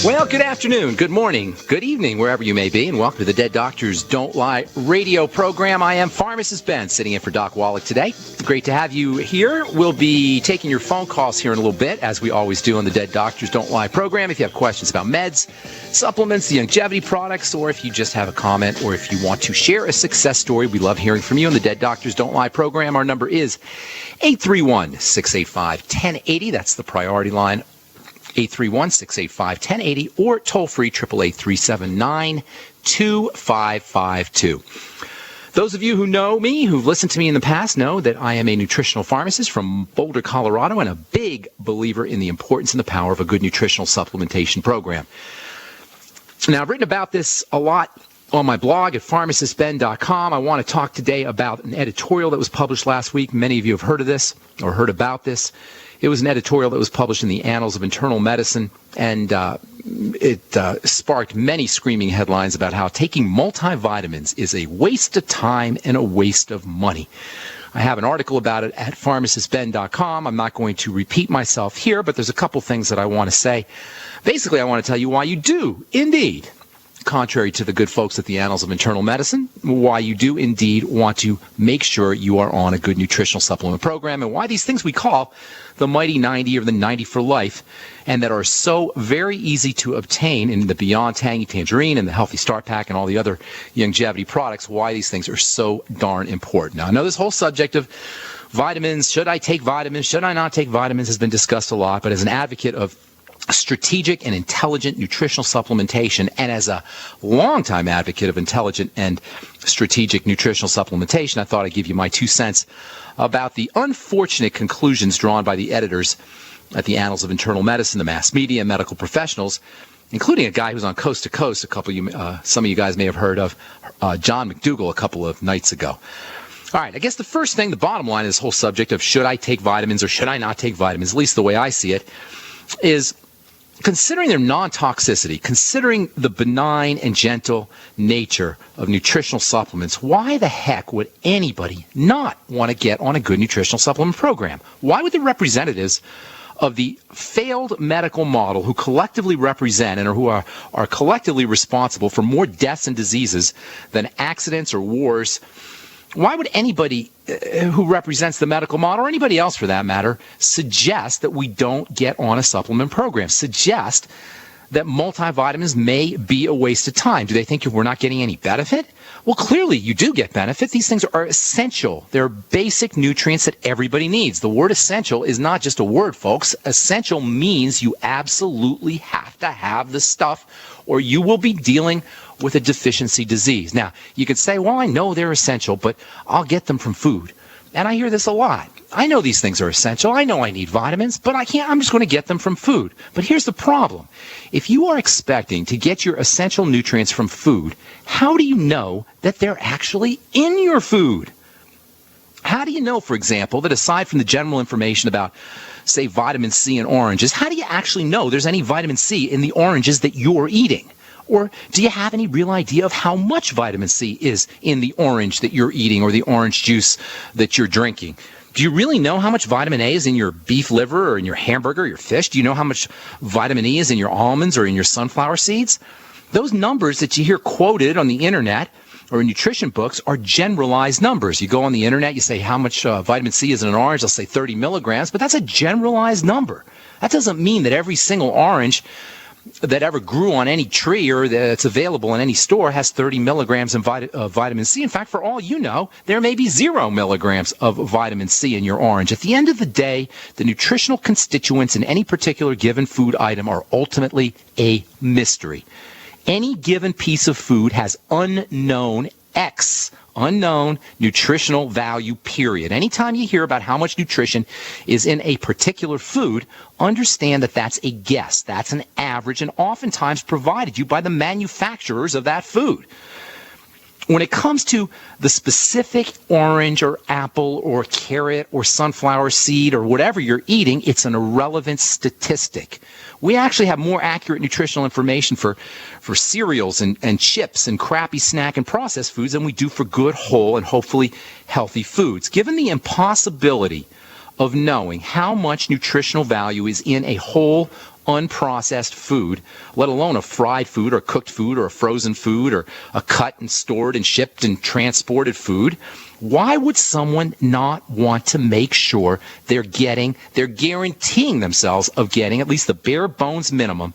Well, good afternoon, good morning, good evening, wherever you may be, and welcome to the Dead Doctors Don't Lie radio program. I am Pharmacist Ben, sitting in for Doc Wallach today. Great to have you here. We'll be taking your phone calls here in a little bit, as we always do on the Dead Doctors Don't Lie program. If you have questions about meds, supplements, the longevity products, or if you just have a comment, or if you want to share a success story, we love hearing from you on the Dead Doctors Don't Lie program. Our number is 831-685-1080. That's the priority line. 831-685-1080 or toll-free 888-379-2552. Those of you who know me, who've listened to me in the past, know that I am a nutritional pharmacist from Boulder, Colorado, and a big believer in the importance and the power of a good nutritional supplementation program. Now, I've written about this a lot on my blog at pharmacistben.com. I want to talk today about an editorial that was published last week. Many of you have heard of this or heard about this. It was an editorial that was published in the Annals of Internal Medicine, and it sparked many screaming headlines about how taking multivitamins is a waste of time and a waste of money. I have an article about it at pharmacistben.com. I'm not going to repeat myself here, but there's a couple things that I want to say. Basically, I want to tell you why you do, indeed, contrary to the good folks at the Annals of Internal Medicine, why you do indeed want to make sure you are on a good nutritional supplement program, and why these things we call the Mighty 90 or the 90 for life, and that are so very easy to obtain in the Beyond Tangy Tangerine and the Healthy Start Pack and all the other longevity products, why these things are so darn important. Now, I know this whole subject of vitamins, should I take vitamins, should I not take vitamins, has been discussed a lot, but as an advocate of strategic and intelligent nutritional supplementation, and as a longtime advocate of intelligent and strategic nutritional supplementation, I thought I'd give you my 2 cents about the unfortunate conclusions drawn by the editors at the Annals of Internal Medicine, the mass media, and medical professionals, including a guy who's on Coast to Coast. Some of you guys may have heard of John McDougall a couple of nights ago. All right, I guess the first thing, the bottom line of this whole subject of should I take vitamins or should I not take vitamins, at least the way I see it, is considering their non-toxicity, considering the benign and gentle nature of nutritional supplements, why the heck would anybody not want to get on a good nutritional supplement program? Why would the representatives of the failed medical model who collectively represent and who are collectively responsible for more deaths and diseases than accidents or wars, why would anybody who represents the medical model, or anybody else for that matter, suggest that we don't get on a supplement program, suggest that multivitamins may be a waste of time? Do they think we're not getting any benefit? Well, clearly you do get benefit. These things are essential. They're basic nutrients that everybody needs. The word essential is not just a word, folks. Essential means you absolutely have to have the stuff, or you will be dealing with a deficiency disease. Now, you could say, well, I know they're essential, but I'll get them from food. And I hear this a lot. I know these things are essential. I know I need vitamins, but I'm just going to get them from food. But here's the problem. If you are expecting to get your essential nutrients from food, how do you know that they're actually in your food? How do you know, for example, that aside from the general information about, say, vitamin C in oranges, how do you actually know there's any vitamin C in the oranges that you're eating? Or do you have any real idea of how much vitamin C is in the orange that you're eating or the orange juice that you're drinking? Do you really know how much vitamin A is in your beef liver or in your hamburger or your fish? Do you know how much vitamin E is in your almonds or in your sunflower seeds? Those numbers that you hear quoted on the internet or in nutrition books are generalized numbers. You go on the internet, you say how much vitamin C is in an orange, they'll say 30 milligrams, but that's a generalized number. That doesn't mean that every single orange that ever grew on any tree or that's available in any store has 30 milligrams of vitamin C. In fact, for all you know, there may be 0 milligrams of vitamin C in your orange. At the end of the day, the nutritional constituents in any particular given food item are ultimately a mystery. Any given piece of food has unknown nutritional value, period. Anytime you hear about how much nutrition is in a particular food, understand that that's a guess. That's an average, and oftentimes provided you by the manufacturers of that food. When it comes to the specific orange or apple or carrot or sunflower seed or whatever you're eating, it's an irrelevant statistic. We actually have more accurate nutritional information for cereals and chips and crappy snack and processed foods than we do for good, whole, and hopefully healthy foods. Given the impossibility of knowing how much nutritional value is in a whole, unprocessed food, let alone a fried food or cooked food or a frozen food or a cut and stored and shipped and transported food, why would someone not want to make sure they're guaranteeing themselves of getting at least the bare bones minimum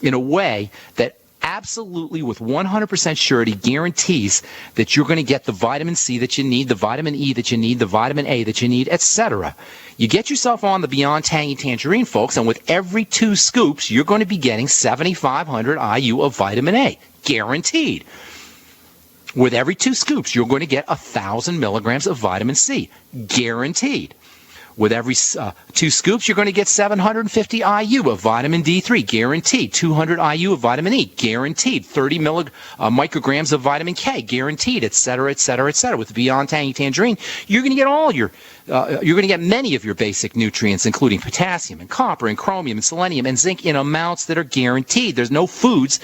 in a way that absolutely with 100% surety guarantees that you're going to get the vitamin C that you need, the vitamin E that you need, the vitamin A that you need, etc. You get yourself on the Beyond Tangy Tangerine, folks, and with every 2 scoops, you're going to be getting 7,500 IU of vitamin A, guaranteed. With every 2 scoops, you're going to get 1,000 milligrams of vitamin C, guaranteed. With every 2 scoops, you're going to get 750 IU of vitamin D3, guaranteed. 200 IU of vitamin E, guaranteed. 30 micrograms of vitamin K, guaranteed, et cetera, et cetera, et cetera. With Beyond Tangy Tangerine, you're going to get you're going to get many of your basic nutrients, including potassium and copper and chromium and selenium and zinc in amounts that are guaranteed. There's no foods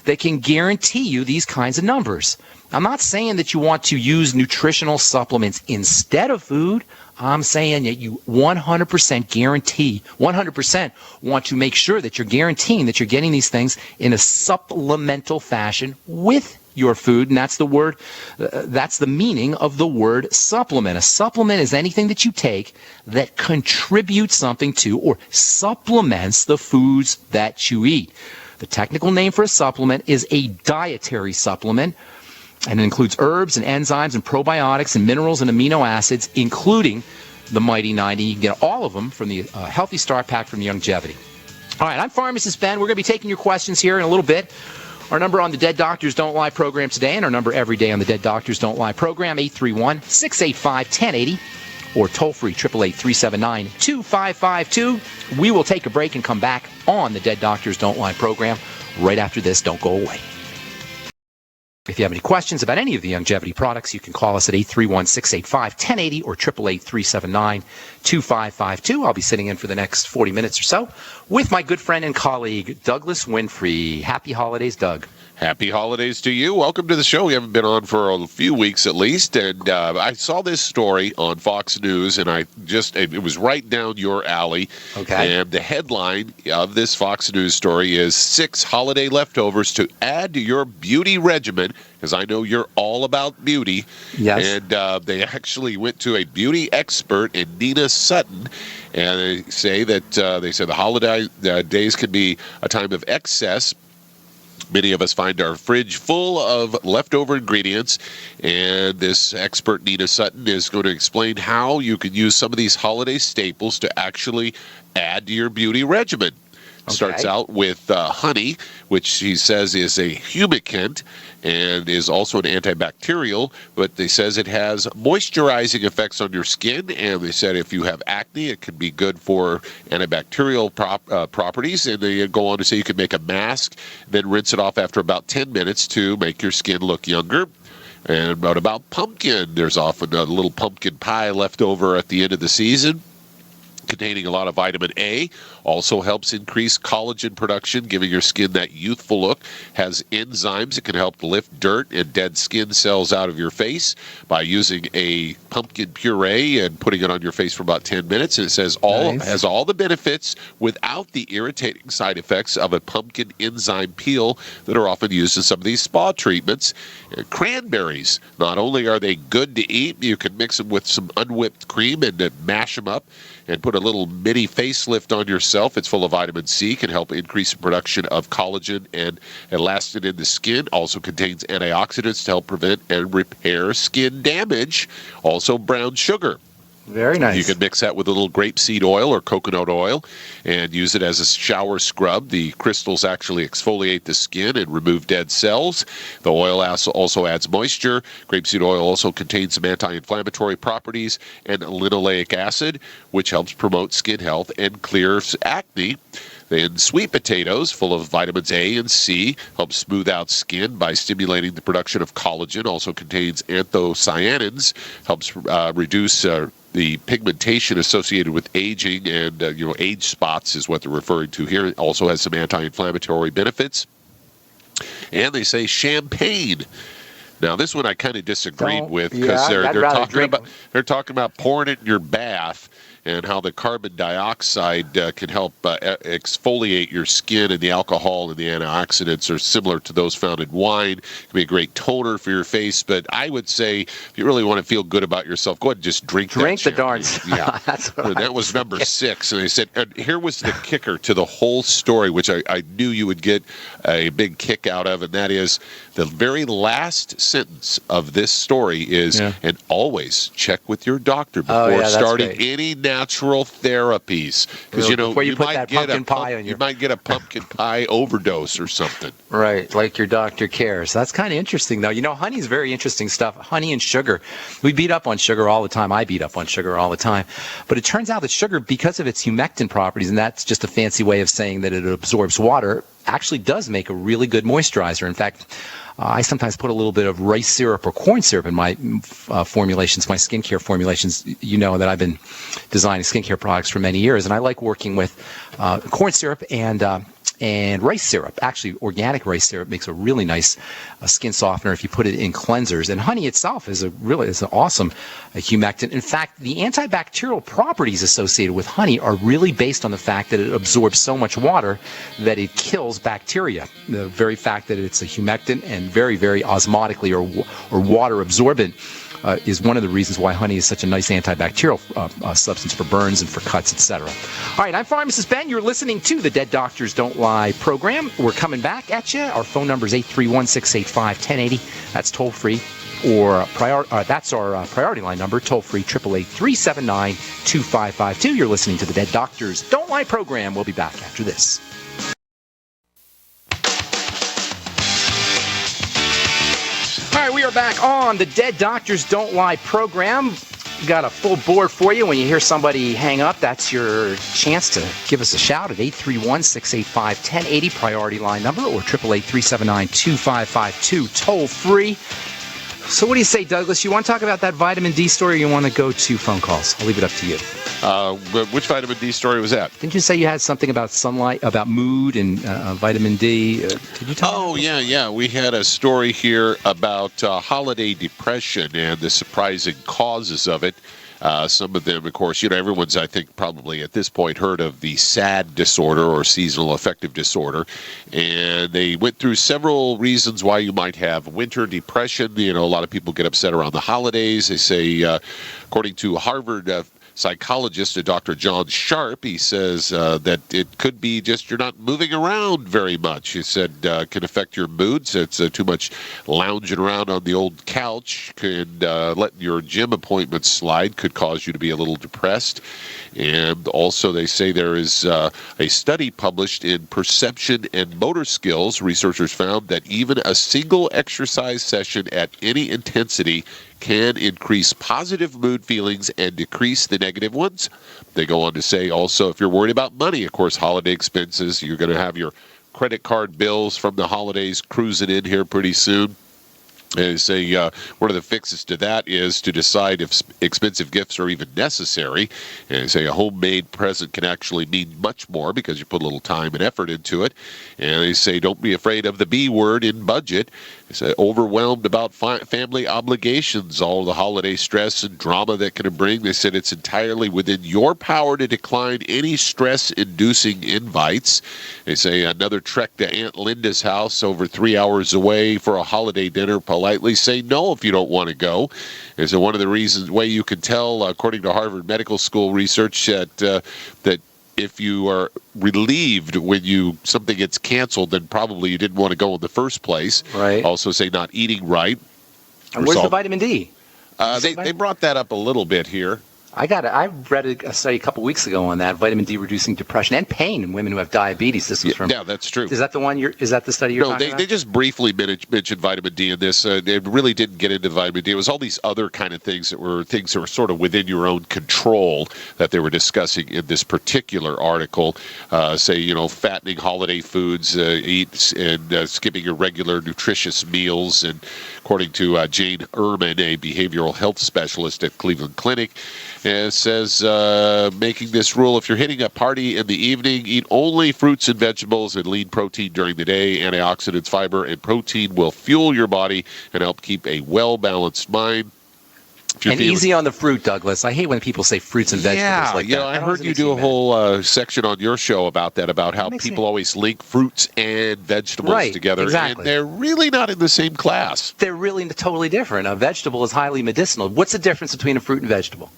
that can guarantee you these kinds of numbers. I'm not saying that you want to use nutritional supplements instead of food. I'm saying that you 100% want to make sure that you're guaranteeing that you're getting these things in a supplemental fashion with your food, and that's the word, that's the meaning of the word supplement. A supplement is anything that you take that contributes something to or supplements the foods that you eat. The technical name for a supplement is a dietary supplement, and it includes herbs and enzymes and probiotics and minerals and amino acids, including the Mighty 90. You can get all of them from the Healthy Start Pack from Longevity. All right, I'm Pharmacist Ben. We're going to be taking your questions here in a little bit. Our number on the Dead Doctors Don't Lie program today, and our number every day on the Dead Doctors Don't Lie program, 831-685-1080, or toll-free, 888-379-2552. We will take a break and come back on the Dead Doctors Don't Lie program right after this. Don't go away. If you have any questions about any of the longevity products, you can call us at 831-685-1080 or 888-379-2552. I'll be sitting in for the next 40 minutes or so with my good friend and colleague, Douglas Winfrey. Happy holidays, Doug. Happy holidays to you. Welcome to the show. We haven't been on for a few weeks at least, and I saw this story on Fox News, and it was right down your alley. Okay. And the headline of this Fox News story is 6 holiday leftovers to add to your beauty regimen, because I know you're all about beauty. Yes. And they actually went to a beauty expert in Nina Sutton, and they say that the holiday days can be a time of excess. Many of us find our fridge full of leftover ingredients, and this expert, Nina Sutton, is going to explain how you can use some of these holiday staples to actually add to your beauty regimen. Okay. Starts out with honey, which she says is a humectant and is also an antibacterial, but they says it has moisturizing effects on your skin, and they said if you have acne, it can be good for antibacterial properties, and they go on to say you can make a mask, then rinse it off after about 10 minutes to make your skin look younger. And what about pumpkin? There's often a little pumpkin pie left over at the end of the season, containing a lot of vitamin A, also helps increase collagen production, giving your skin that youthful look. Has enzymes that can help lift dirt and dead skin cells out of your face by using a pumpkin puree and putting it on your face for about 10 minutes. And it says has all the benefits without the irritating side effects of a pumpkin enzyme peel that are often used in some of these spa treatments. And cranberries, not only are they good to eat, you can mix them with some unwhipped cream and then mash them up and put a little mini facelift on yourself. It's full of vitamin C, can help increase the production of collagen and elastin in the skin. Also contains antioxidants to help prevent and repair skin damage. Also brown sugar. Very nice. You can mix that with a little grapeseed oil or coconut oil and use it as a shower scrub. The crystals actually exfoliate the skin and remove dead cells. The oil also adds moisture. Grapeseed oil also contains some anti-inflammatory properties and linoleic acid, which helps promote skin health and clears acne. Then sweet potatoes, full of vitamins A and C, help smooth out skin by stimulating the production of collagen. Also contains anthocyanins, helps reduce the pigmentation associated with aging, and age spots is what they're referring to here. It also has some anti-inflammatory benefits. And they say champagne. Now, this one I kind of disagreed with, because they're talking about pouring it in your bath. and how the carbon dioxide can help exfoliate your skin, and the alcohol and the antioxidants are similar to those found in wine. It can be a great toner for your face, but I would say if you really want to feel good about yourself, go ahead and just drink the darn. Yeah, That's what that was number 6, and they said, and here was the kicker to the whole story, which I knew you would get a big kick out of, and that is the very last sentence of this story is, and always check with your doctor before starting any natural therapies, because you might get a pumpkin pie overdose or something. Right, like your doctor cares. That's kind of interesting, though. Honey is very interesting stuff. Honey and sugar. We beat up on sugar all the time. I beat up on sugar all the time. But it turns out that sugar, because of its humectant properties, and that's just a fancy way of saying that it absorbs water, actually does make a really good moisturizer. In fact, I sometimes put a little bit of rice syrup or corn syrup in my formulations, my skincare formulations. You know that I've been designing skincare products for many years, and I like working with corn syrup and rice syrup. Actually, organic rice syrup makes a really nice skin softener if you put it in cleansers. And honey itself is an awesome humectant. In fact, the antibacterial properties associated with honey are really based on the fact that it absorbs so much water that it kills bacteria. The very fact that it's a humectant and very, very osmotically or water absorbent is one of the reasons why honey is such a nice antibacterial substance for burns and for cuts, etc. All right, I'm Pharmacist Ben. You're listening to the Dead Doctors Don't Lie program. We're coming back at you. Our phone number is 831-685-1080. That's toll free. Or that's our priority line number, toll free, 888-379-2552. You're listening to the Dead Doctors Don't Lie program. We'll be back after this. All right, we are back on the Dead Doctors Don't Lie program. We got a full board for you. When you hear somebody hang up, that's your chance to give us a shout at 831-685-1080, priority line number, or 888-379-2552, toll free. So what do you say, Douglas? You want to talk about that vitamin D story, or you want to go to phone calls? I'll leave it up to you. Which vitamin D story was that? Didn't you say you had something about sunlight, about mood and vitamin D? Did you tell me? Yeah. We had a story here about holiday depression and the surprising causes of it. Some of them, of course, everyone's, I think, probably at this point heard of the SAD disorder or seasonal affective disorder. And they went through several reasons why you might have winter depression. A lot of people get upset around the holidays. They say, according to Harvard psychologist, Dr. John Sharp, he says that it could be just you're not moving around very much. He said can affect your mood. So it's too much lounging around on the old couch, could let your gym appointments slide, could cause you to be a little depressed. And also they say there is a study published in Perception and Motor Skills. Researchers found that even a single exercise session at any intensity can increase positive mood feelings and decrease the negative ones. They go on to say also, if you're worried about money, of course, holiday expenses, you're going to have your credit card bills from the holidays cruising in here pretty soon. They say one of the fixes to that is to decide if expensive gifts are even necessary. And they say a homemade present can actually mean much more because you put a little time and effort into it. And they say don't be afraid of the B word in budget. They say overwhelmed about family obligations, all the holiday stress and drama that can bring. They said it's entirely within your power to decline any stress-inducing invites. They say another trek to Aunt Linda's house over 3 hours away for a holiday dinner, politely say no if you don't want to go. And so one of the way you can tell, according to Harvard Medical School research, that if you are relieved when something gets canceled, then probably you didn't want to go in the first place. Right. Also say not eating right. And where's the vitamin D? They brought that up a little bit here. I read a study a couple weeks ago on that, vitamin D reducing depression and pain in women who have diabetes. This was yeah, that's true. Is that the one is that the study you're talking about? No, they just briefly mentioned vitamin D in this. They really didn't get into vitamin D. It was all these other kind of things that were sort of within your own control that they were discussing in this particular article. Say, fattening holiday foods, eat and skipping your regular nutritious meals. And according to Jane Ehrman, a behavioral health specialist at Cleveland Clinic, it says making this rule: if you're hitting a party in the evening, eat only fruits and vegetables and lean protein during the day. Antioxidants, fiber, and protein will fuel your body and help keep a well-balanced mind. If you're And feeling- easy on the fruit, Douglas. I hate when people say fruits and vegetables like that. I That heard always you makes do me a mad. whole section on your show about that, about how makes people me- always link fruits and vegetables Right, together, exactly. and they're really not in the same class. They're really totally different. A vegetable is highly medicinal. What's the difference between a fruit and vegetable?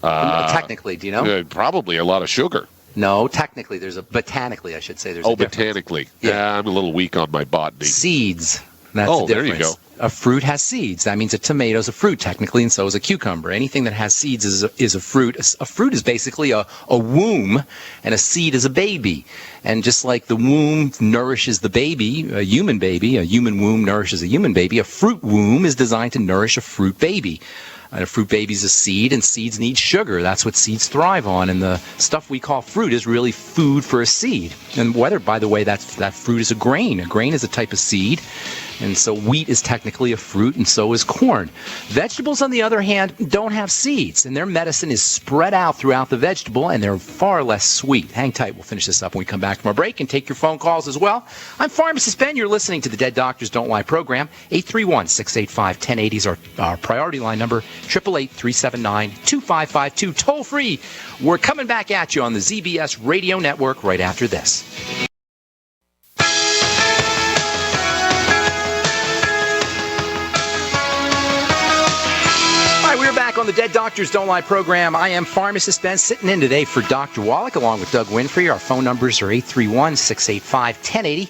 Technically, do you know? Probably a lot of sugar. No, technically, botanically, I should say, there's a difference. Botanically. Yeah. Yeah, I'm a little weak on my botany. Seeds. That's the there difference. you go. A fruit has seeds. That means a tomato's a fruit, technically, and so is a cucumber. Anything that has seeds is a fruit. A fruit is basically a womb, and a seed is a baby. And just like the womb nourishes the baby, a human womb nourishes a human baby, a fruit womb is designed to nourish a fruit baby. And a fruit baby's a seed, and seeds need sugar. That's what seeds thrive on. And the stuff we call fruit is really food for a seed. And whether, by the way, that fruit is a grain. A grain is a type of seed. And so wheat is technically a fruit, and so is corn. Vegetables, on the other hand, don't have seeds, and their medicine is spread out throughout the vegetable, and they're far less sweet. Hang tight. We'll finish this up when we come back from our break and take your phone calls as well. I'm Pharmacist Ben. You're listening to the Dead Doctors Don't Lie program. 831-685-1080 is our priority line number. 888-379-2552. Toll free. We're coming back at you on the ZBS Radio Network right after this. We're back on the Dead Doctors Don't Lie program. I am Pharmacist Ben, sitting in today for Dr. Wallach along with Doug Winfrey. Our phone numbers are 831-685-1080.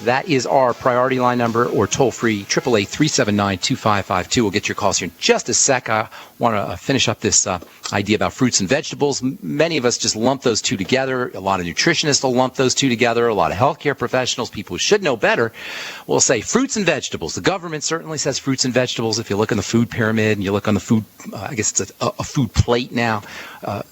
That is our priority line number, or toll-free, 888-379-2552. We'll get your calls here in just a sec. I want to finish up this idea about fruits and vegetables. Many of us just lump those two together. A lot of nutritionists will lump those two together. A lot of healthcare professionals, people who should know better, will say fruits and vegetables. The government certainly says fruits and vegetables. If you look on the food pyramid and you look on the food, I guess it's a food plate now,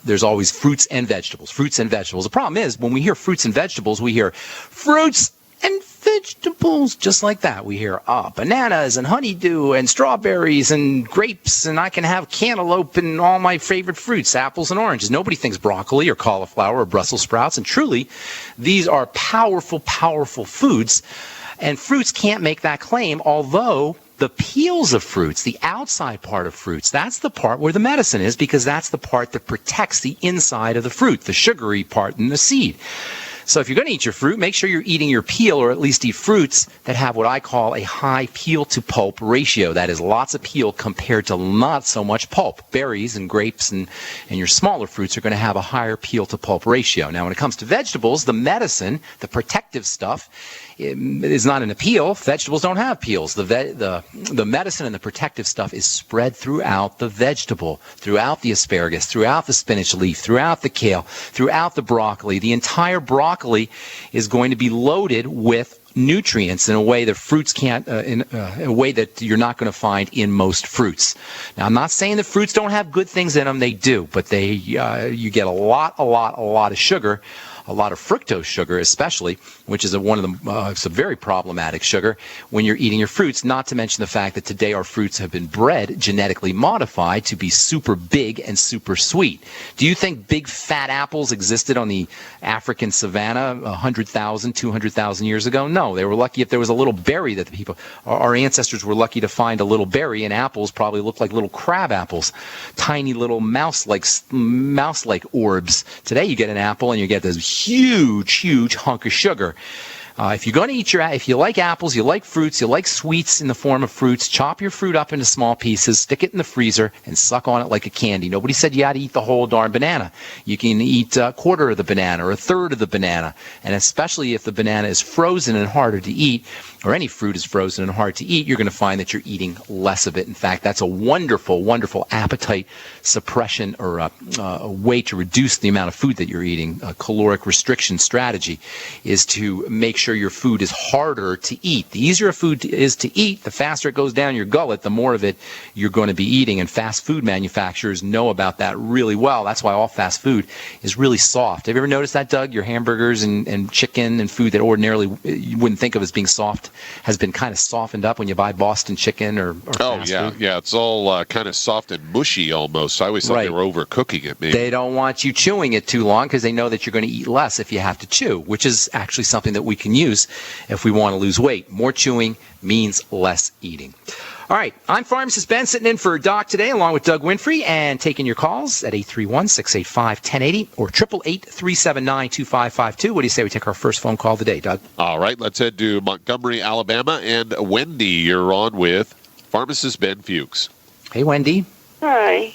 there's always fruits and vegetables. Fruits and vegetables. The problem is, when we hear fruits and vegetables, we hear fruits and vegetables, just like that. We hear bananas and honeydew and strawberries and grapes, and I can have cantaloupe and all my favorite fruits, apples and oranges. Nobody thinks broccoli or cauliflower or Brussels sprouts, and truly, these are powerful, powerful foods, and fruits can't make that claim, although the peels of fruits, the outside part of fruits, that's the part where the medicine is, because that's the part that protects the inside of the fruit, the sugary part in the seed. So if you're going to eat your fruit, make sure you're eating your peel, or at least eat fruits that have what I call a high peel to pulp ratio. That is lots of peel compared to not so much pulp. Berries and grapes and your smaller fruits are going to have a higher peel to pulp ratio. Now, when it comes to vegetables, the medicine, the protective stuff, is not in a peel. Vegetables don't have peels. The medicine and the protective stuff is spread throughout the vegetable, throughout the asparagus, throughout the spinach leaf, throughout the kale, throughout the broccoli. The entire broccoli is going to be loaded with nutrients in a way that fruits can't, in a way that you're not going to find in most fruits. Now, I'm not saying that fruits don't have good things in them. They do, but you get a lot of sugar. A lot of fructose sugar, especially, which is one of the it's a very problematic sugar when you're eating your fruits, not to mention the fact that today our fruits have been bred, genetically modified to be super big and super sweet. Do you think big fat apples existed on the African savanna 100,000, 200,000 years ago? No, they were lucky if there was a little berry that our ancestors were lucky to find a little berry, and apples probably looked like little crab apples, tiny little mouse-like orbs. Today you get an apple and you get this huge hunk of sugar. If you're going to eat if you like apples, you like fruits, you like sweets in the form of fruits, chop your fruit up into small pieces, stick it in the freezer, and suck on it like a candy. Nobody said you had to eat the whole darn banana. You can eat a quarter of the banana or a third of the banana, and especially if the banana is frozen and harder to eat, or any fruit is frozen and hard to eat, you're going to find that you're eating less of it. In fact, that's a wonderful appetite suppression, or a way to reduce the amount of food that you're eating. A caloric restriction strategy is to make sure your food is harder to eat. The easier a food is to eat, the faster it goes down your gullet, the more of it you're going to be eating. And fast food manufacturers know about that really well. That's why all fast food is really soft. Have you ever noticed that, Doug? Your hamburgers and chicken and food that ordinarily you wouldn't think of as being soft has been kind of softened up when you buy Boston chicken or fast food. Yeah, it's all kind of soft and mushy almost. I always thought they were overcooking it. Maybe they don't want you chewing it too long because they know that you're going to eat less if you have to chew, which is actually something that we can use if we want to lose weight. More chewing means less eating. All right, I'm Pharmacist Ben, sitting in for Doc today, along with Doug Winfrey, and taking your calls at 831-685-1080 or 888-379-2552. What do you say we take our first phone call today, Doug? All right, let's head to Montgomery, Alabama. And Wendy, you're on with Pharmacist Ben Fuchs. Hey, Wendy. Hi.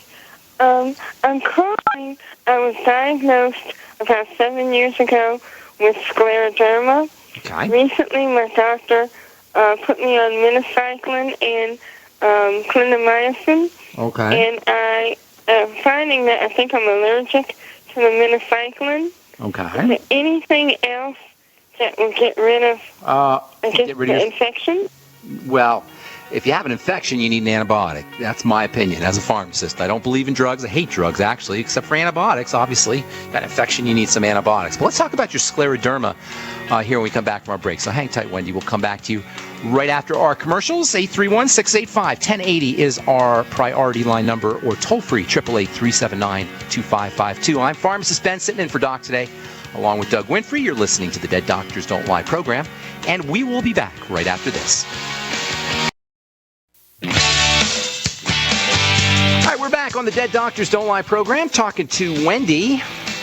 I'm calling. I was diagnosed about 7 years ago with scleroderma. Okay. Recently, my doctor put me on minocycline and clindamycin. Okay. And I am finding that I think I'm allergic to the minocycline. Is Okay. there anything else that will get rid of the infection? Well, if you have an infection, you need an antibiotic. That's my opinion as a pharmacist. I don't believe in drugs. I hate drugs, actually, except for antibiotics. Obviously, got an infection, you need some antibiotics. But let's talk about your scleroderma here when we come back from our break. So hang tight, Wendy. We'll come back to you right after our commercials. 831-685-1080 is our priority line number, or toll-free, 888-379-2552. I'm Pharmacist Ben, sitting in for Doc today, along with Doug Winfrey. You're listening to the Dead Doctors Don't Lie program, and we will be back right after this. All right, we're back on the Dead Doctors Don't Lie program, talking to Wendy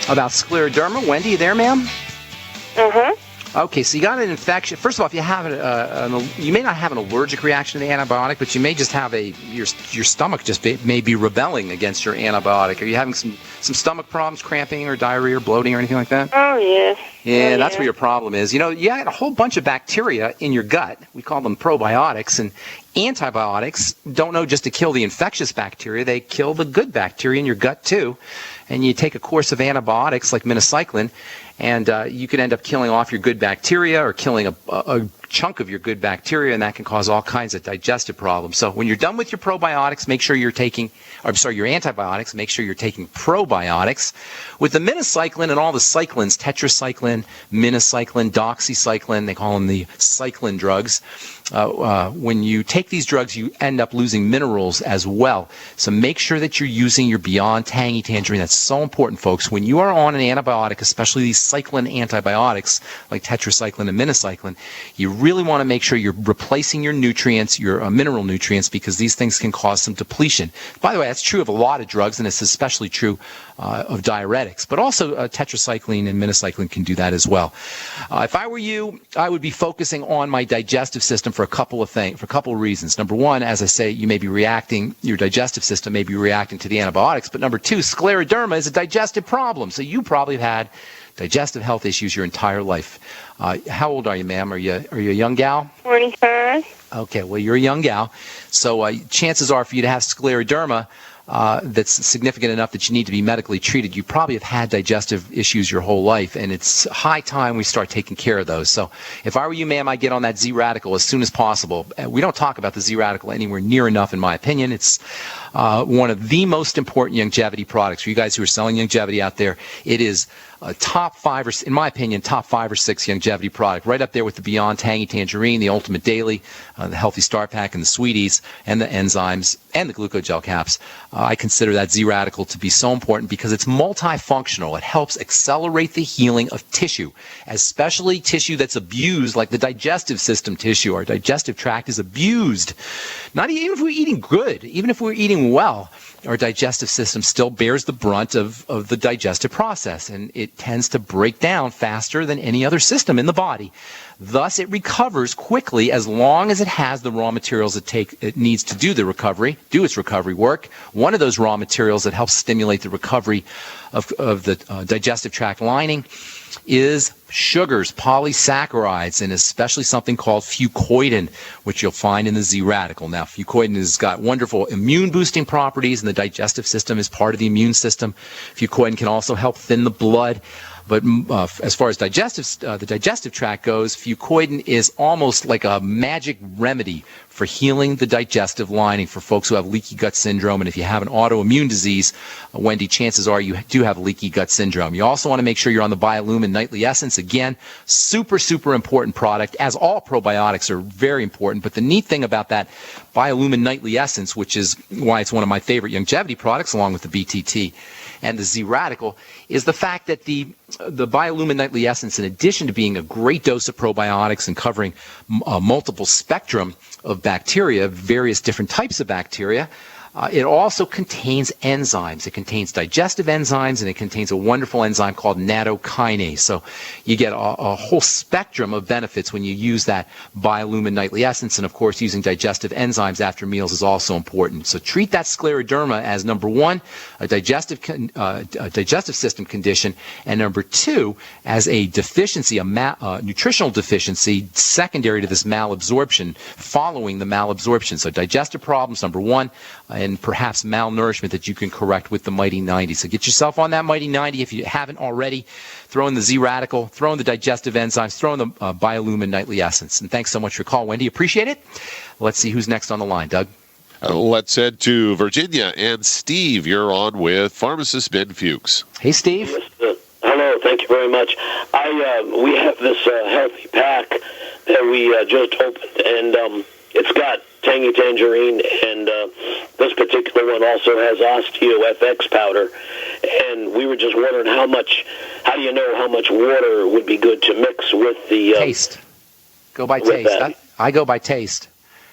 about scleroderma. Wendy, you there, ma'am? Uh-huh. Okay, so you got an infection. First of all, if you have you may not have an allergic reaction to the antibiotic, but you may just have your stomach just may be rebelling against your antibiotic. Are you having some stomach problems, cramping or diarrhea or bloating or anything like that? Oh, yes. Yeah, Oh, that's yeah. where your problem is. You know, you had a whole bunch of bacteria in your gut. We call them probiotics, and antibiotics don't know just to kill the infectious bacteria. They kill the good bacteria in your gut, too. And you take a course of antibiotics like minocycline, and you could end up killing off your good bacteria or killing a chunk of your good bacteria, and that can cause all kinds of digestive problems. So when you're done with your probiotics, make sure you're taking, your antibiotics, make sure you're taking probiotics. With the minocycline and all the cyclins, tetracycline, minocycline, doxycycline, they call them the cyclin drugs. When you take these drugs, you end up losing minerals as well. So make sure that you're using your Beyond Tangy Tangerine. That's so important, folks. When you are on an antibiotic, especially these cyclin antibiotics like tetracycline and minocycline, you really want to make sure you're replacing your nutrients, your mineral nutrients, because these things can cause some depletion. By the way, that's true of a lot of drugs, and it's especially true of diuretics. But also tetracycline and minocycline can do that as well. If I were you, I would be focusing on my digestive system for a couple of reasons. Number one, as I say, your digestive system may be reacting to the antibiotics. But number two, scleroderma is a digestive problem. So you probably have had digestive health issues your entire life. How old are you, ma'am? Are you a young gal? 25. Okay, well, you're a young gal. So chances are for you to have scleroderma that's significant enough that you need to be medically treated, you probably have had digestive issues your whole life, and it's high time we start taking care of those. So if I were you, ma'am, I'd get on that Z-Radical as soon as possible. We don't talk about the Z-Radical anywhere near enough, in my opinion. It's one of the most important longevity products. For you guys who are selling longevity out there, it is a top 5 or, in my opinion, top 5 or 6 longevity product, right up there with the Beyond Tangy Tangerine, the Ultimate Daily, the Healthy Start Pack, and the Sweeties, and the enzymes, and the glucogel caps. I consider that Z-Radical to be so important because it's multifunctional. It helps accelerate the healing of tissue, especially tissue that's abused, like the digestive system tissue. Our digestive tract is abused. Not even if we're eating good, even if we're eating well, our digestive system still bears the brunt of the digestive process, and it tends to break down faster than any other system in the body. Thus, it recovers quickly as long as it has the raw materials it needs to do its recovery work. One of those raw materials that helps stimulate the recovery of the digestive tract lining is sugars, polysaccharides, and especially something called fucoidan, which you'll find in the Z-Radical. Now, fucoidan has got wonderful immune-boosting properties, and the digestive system is part of the immune system. Fucoidan can also help thin the blood. But as far as the digestive tract goes, fucoidan is almost like a magic remedy for healing the digestive lining for folks who have leaky gut syndrome. And if you have an autoimmune disease, Wendy, chances are you do have leaky gut syndrome. You also want to make sure you're on the Biolumin Nightly Essence. Again, super, super important product, as all probiotics are very important. But the neat thing about that Biolumin Nightly Essence, which is why it's one of my favorite longevity products along with the BTT, and the Z radical is the fact that the Biolumin Nightly Essence, in addition to being a great dose of probiotics and covering a multiple spectrum of bacteria, various different types of bacteria, it also contains enzymes. It contains digestive enzymes, and it contains a wonderful enzyme called nattokinase. So you get a whole spectrum of benefits when you use that Biolumin Nightly Essence. And, of course, using digestive enzymes after meals is also important. So treat that scleroderma as, number one, a digestive system condition, and number two, as a deficiency, a nutritional deficiency secondary to this malabsorption, following the malabsorption. So digestive problems, number one, and perhaps malnourishment that you can correct with the Mighty 90. So get yourself on that Mighty 90 if you haven't already. Throw in the Z Radical, throw in the digestive enzymes, throw in the Biolumin Nightly Essence. And thanks so much for your call, Wendy. Appreciate it. Let's see who's next on the line. Doug? Let's head to Virginia. And Steve, you're on with Pharmacist Ben Fuchs. Hey, Steve. Hello, thank you very much. We have this healthy pack that we just opened, and it's got tangy tangerine, and this particular one also has Osteo FX powder. And we were just wondering how do you know how much water would be good to mix with the... taste. Go by taste. I go by taste.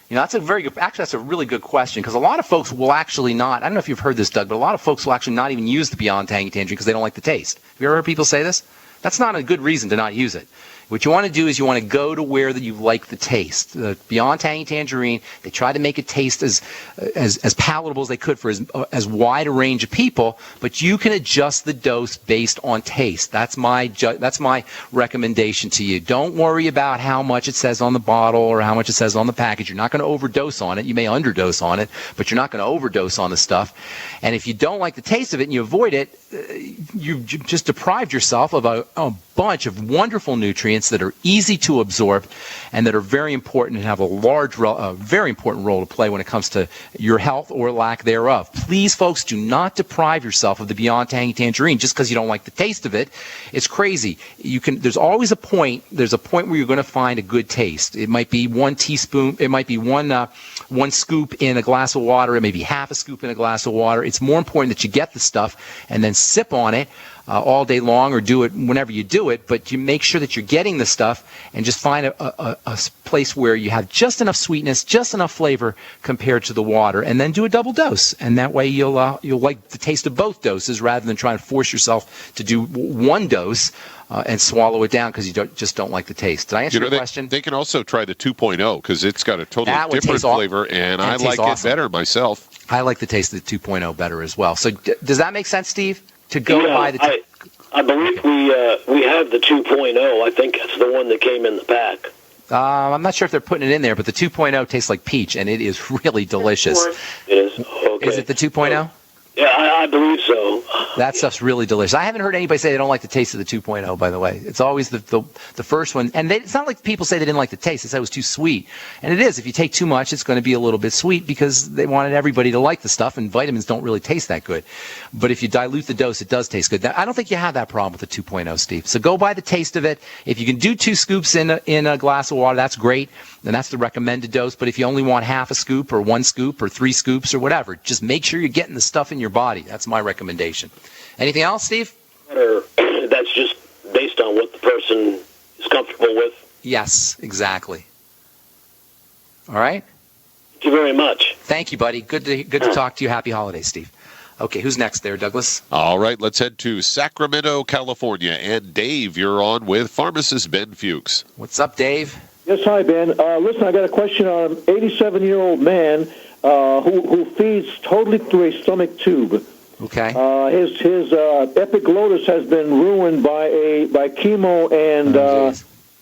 You know, that's a very good, actually, that's a really good question, because a lot of folks will actually not, I don't know if you've heard this, Doug, but a lot of folks will actually not even use the Beyond Tangy Tangerine because they don't like the taste. Have you ever heard people say this? That's not a good reason to not use it. What you want to do is you want to go to where that you like the taste. The Beyond Tangy Tangerine, they try to make it taste as palatable as they could for as wide a range of people, but you can adjust the dose based on taste. That's my recommendation to you. Don't worry about how much it says on the bottle or how much it says on the package. You're not going to overdose on it. You may underdose on it, but you're not going to overdose on the stuff. And if you don't like the taste of it and you avoid it, you've just deprived yourself of a bunch of wonderful nutrients that are easy to absorb and that are very important and have a very important role to play when it comes to your health or lack thereof. Please, folks, do not deprive yourself of the Beyond Tangy Tangerine just because you don't like the taste of it. It's crazy. There's always a point. There's a point where you're going to find a good taste. It might be 1 teaspoon. It might be one scoop in a glass of water. It may be half a scoop in a glass of water. It's more important that you get the stuff and then sip on it all day long, or do it whenever you do it, but you make sure that you're getting the stuff and just find a place where you have just enough sweetness, just enough flavor compared to the water, and then do a double dose. And that way you'll like the taste of both doses rather than trying to force yourself to do one dose and swallow it down because you just don't like the taste. Did I answer your question? They can also try the 2.0 because it's got a totally different flavor, and I like it better myself. I like the taste of the 2.0 better as well. So does that make sense, Steve? To go by the I believe we have the 2.0. I think it's the one that came in the pack. I'm not sure if they're putting it in there, but the 2.0 tastes like peach, and it is really delicious. It is? Okay. Is it the 2.0? Yeah, I believe so. That stuff's really delicious. I haven't heard anybody say they don't like the taste of the 2.0, by the way. It's always the first one. And it's not like people say they didn't like the taste. They said it was too sweet. And it is. If you take too much, it's going to be a little bit sweet because they wanted everybody to like the stuff, and vitamins don't really taste that good. But if you dilute the dose, it does taste good. I don't think you have that problem with the 2.0, Steve. So go by the taste of it. If you can do 2 scoops in a glass of water, that's great. And that's the recommended dose. But if you only want half a scoop or 1 scoop or 3 scoops or whatever, just make sure you're getting the stuff in your body. That's my recommendation. Anything else, Steve? That's just based on what the person is comfortable with. Yes, exactly. All right? Thank you very much. Thank you, buddy. Good to talk to you. Happy holidays, Steve. Okay, who's next there, Douglas? All right, let's head to Sacramento, California. And Dave, you're on with Pharmacist Ben Fuchs. What's up, Dave? Yes, hi, Ben. Listen, I got a question on an 87-year-old man who feeds totally through a stomach tube. Okay. His epiglottis has been ruined by chemo and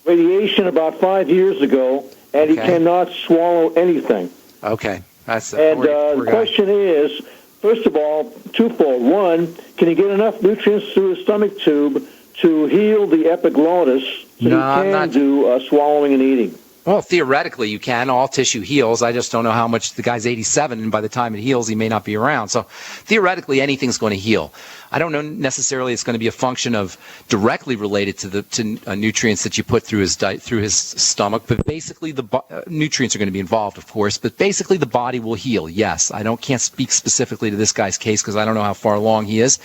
radiation about 5 years ago, and he cannot swallow anything. Okay. The question is, first of all, twofold. One, can he get enough nutrients through his stomach tube to heal the epiglottis so he can do swallowing and eating? Well, theoretically, you can. All tissue heals. I just don't know how much. The guy's 87, and by the time it heals, he may not be around. So theoretically, anything's going to heal. I don't know necessarily it's going to be a function of directly related to nutrients that you put through his diet, through his stomach, but basically the nutrients are going to be involved, of course. But basically, the body will heal. Yes, can't speak specifically to this guy's case because I don't know how far along he is,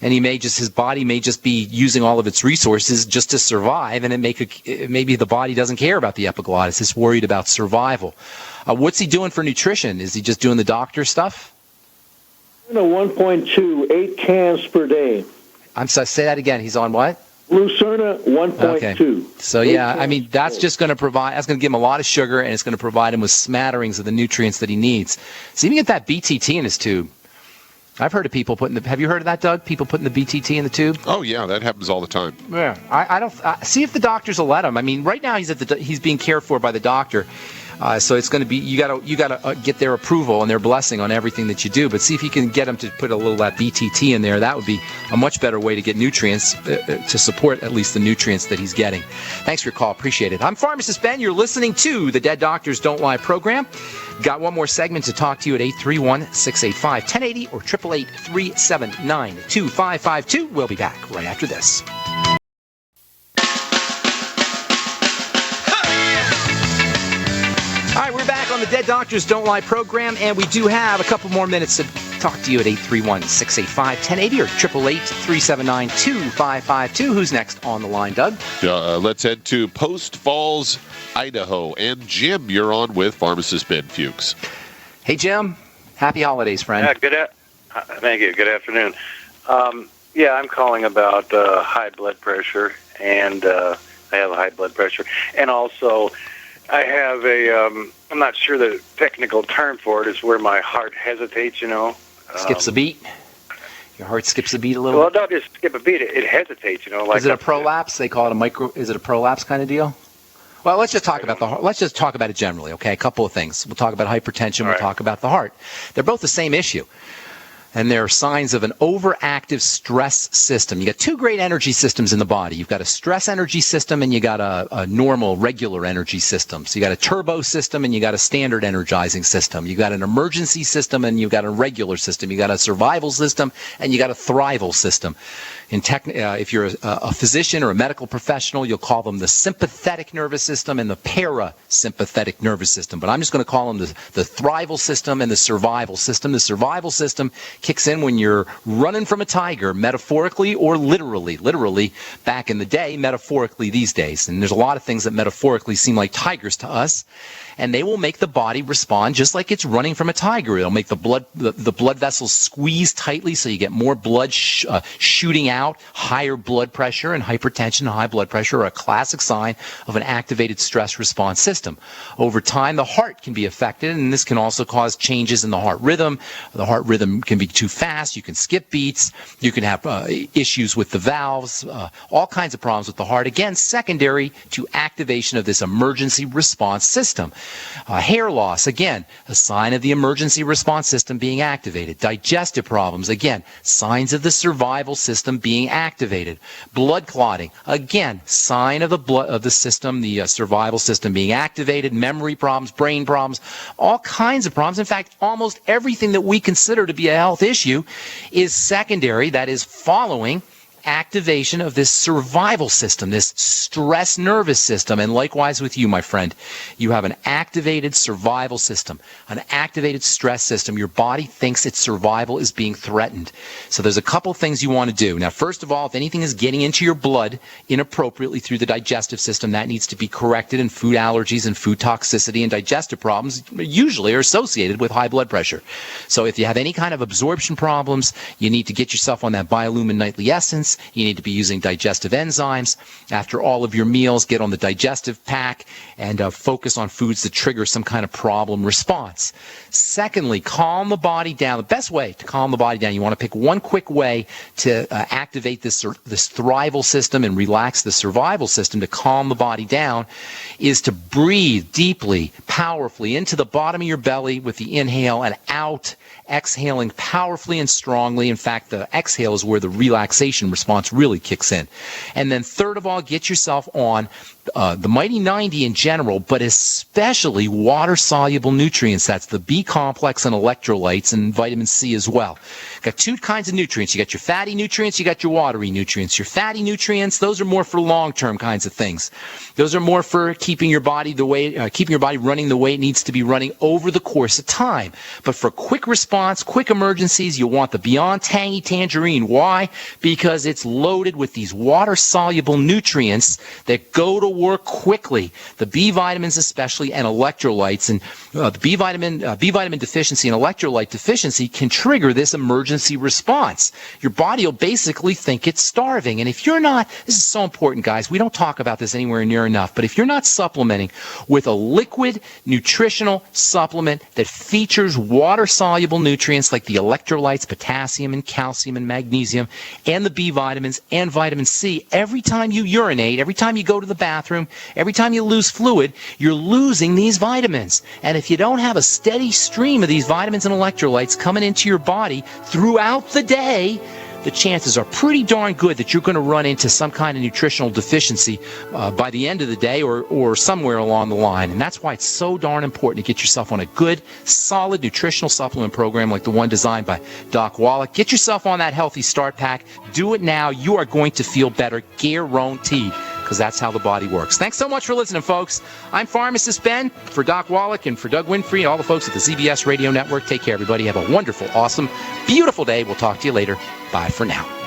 and his body may just be using all of its resources just to survive, and maybe the body doesn't care about the epiglottis. It's worried about survival. What's he doing for nutrition? Is he just doing the doctor stuff? 1.2, 8 cans per day. I'm sorry, say that again. He's on what? Lucerna 1.2. Okay. So yeah, I mean that's just going to give him a lot of sugar, and it's going to provide him with smatterings of the nutrients that he needs. So even get that BTT in his tube. I've heard of people have you heard of that, Doug? People putting the BTT in the tube? Oh yeah, that happens all the time. Yeah. I don't see if the doctors will let him. I mean, right now he's being cared for by the doctor. So it's going to be you got to get their approval and their blessing on everything that you do. But see if you can get them to put a little of that BTT in there. That would be a much better way to get nutrients to support at least the nutrients that he's getting. Thanks for your call. Appreciate it. I'm Pharmacist Ben. You're listening to the Dead Doctors Don't Lie program. Got one more segment to talk to you at 831-685-1080 or 888-379-2552. We'll be back right after this. All right, we're back on the Dead Doctors Don't Lie program, and we do have a couple more minutes to talk to you at 831-685-1080 or 888-379-2552. Who's next on the line, Doug? Let's head to Post Falls, Idaho. And Jim, you're on with Pharmacist Ben Fuchs. Hey, Jim. Happy holidays, friend. Yeah, thank you. Good afternoon. I'm calling about high blood pressure, and I have a high blood pressure. And also, I have I'm not sure the technical term for it is where my heart hesitates, Skips a beat? Your heart skips a beat a little? Well, not just skip a beat. It hesitates, Like is it a prolapse? They call it is it a prolapse kind of deal? Well, let's just talk about the heart. Let's just talk about it generally, okay? A couple of things. We'll talk about hypertension. We'll talk about the heart. They're both the same issue. And they're signs of an overactive stress system. You got two great energy systems in the body. You've got a stress energy system and you got a normal, regular energy system. So you got a turbo system and you got a standard energizing system. You got an emergency system and you got a regular system. You got a survival system and you got a thrival system. If you're a physician or a medical professional, you'll call them the sympathetic nervous system and the parasympathetic nervous system. But I'm just going to call them the thrival system and the survival system. The survival system kicks in when you're running from a tiger, metaphorically or literally. Literally back in the day, metaphorically these days. And there's a lot of things that metaphorically seem like tigers to us. And they will make the body respond just like it's running from a tiger. It'll make the blood vessels squeeze tightly so you get more blood shooting out. Higher blood pressure and hypertension and high blood pressure are a classic sign of an activated stress response system. Over time, the heart can be affected, and this can also cause changes in the heart rhythm. The heart rhythm can be too fast. You can skip beats. You can have issues with the valves, all kinds of problems with the heart. Again, secondary to activation of this emergency response system. Hair loss, again, a sign of the emergency response system being activated. Digestive problems, again, signs of the survival system being activated. Blood clotting, again, sign of the system, the survival system being activated. Memory problems, brain problems, all kinds of problems. In fact, almost everything that we consider to be a health issue is secondary, that is following activation of this survival system, this stress nervous system. And likewise with you, my friend, you have an activated survival system, an activated stress system. Your body thinks its survival is being threatened. So there's a couple things you want to do. Now, first of all, if anything is getting into your blood inappropriately through the digestive system, that needs to be corrected, and food allergies and food toxicity and digestive problems usually are associated with high blood pressure. So if you have any kind of absorption problems, you need to get yourself on that Biolumin Nightly Essence. You need to be using digestive enzymes. After all of your meals, get on the digestive pack and focus on foods that trigger some kind of problem response. Secondly, calm the body down. The best way to calm the body down, you want to pick one quick way to activate this thrival system and relax the survival system to calm the body down, is to breathe deeply, powerfully into the bottom of your belly with the inhale and out, exhaling powerfully and strongly. In fact, the exhale is where the relaxation response really kicks in. And then third of all, get yourself on the Mighty 90 in general, but especially water-soluble nutrients. That's the B complex and electrolytes and vitamin C as well. Got two kinds of nutrients. You got your fatty nutrients, you got your watery nutrients. Your fatty nutrients, those are more for long-term kinds of things. Those are more for keeping your body running the way it needs to be running over the course of time. But for quick response, quick emergencies, you want the Beyond Tangy Tangerine. Why? Because it's loaded with these water-soluble nutrients that go to work quickly. The B vitamins especially, and electrolytes. And the B vitamin deficiency and electrolyte deficiency can trigger this emergency response. Your body will basically think it's starving. And if you're not, this is so important, guys, we don't talk about this anywhere near enough, but if you're not supplementing with a liquid nutritional supplement that features water-soluble nutrients like the electrolytes, potassium and calcium and magnesium, and the B vitamins and vitamin C, every time you urinate, every time you go to the bathroom, every time you lose fluid, you're losing these vitamins. And if you don't have a steady stream of these vitamins and electrolytes coming into your body throughout the day, the chances are pretty darn good that you're going to run into some kind of nutritional deficiency by the end of the day or somewhere along the line. And that's why it's so darn important to get yourself on a good, solid nutritional supplement program like the one designed by Doc Wallach. Get yourself on that Healthy Start Pack. Do it now. You are going to feel better, guaranteed, because that's how the body works. Thanks so much for listening, folks. I'm Pharmacist Ben for Doc Wallach and for Doug Winfrey and all the folks at the ZBS Radio Network. Take care, everybody. Have a wonderful, awesome, beautiful day. We'll talk to you later. Bye for now.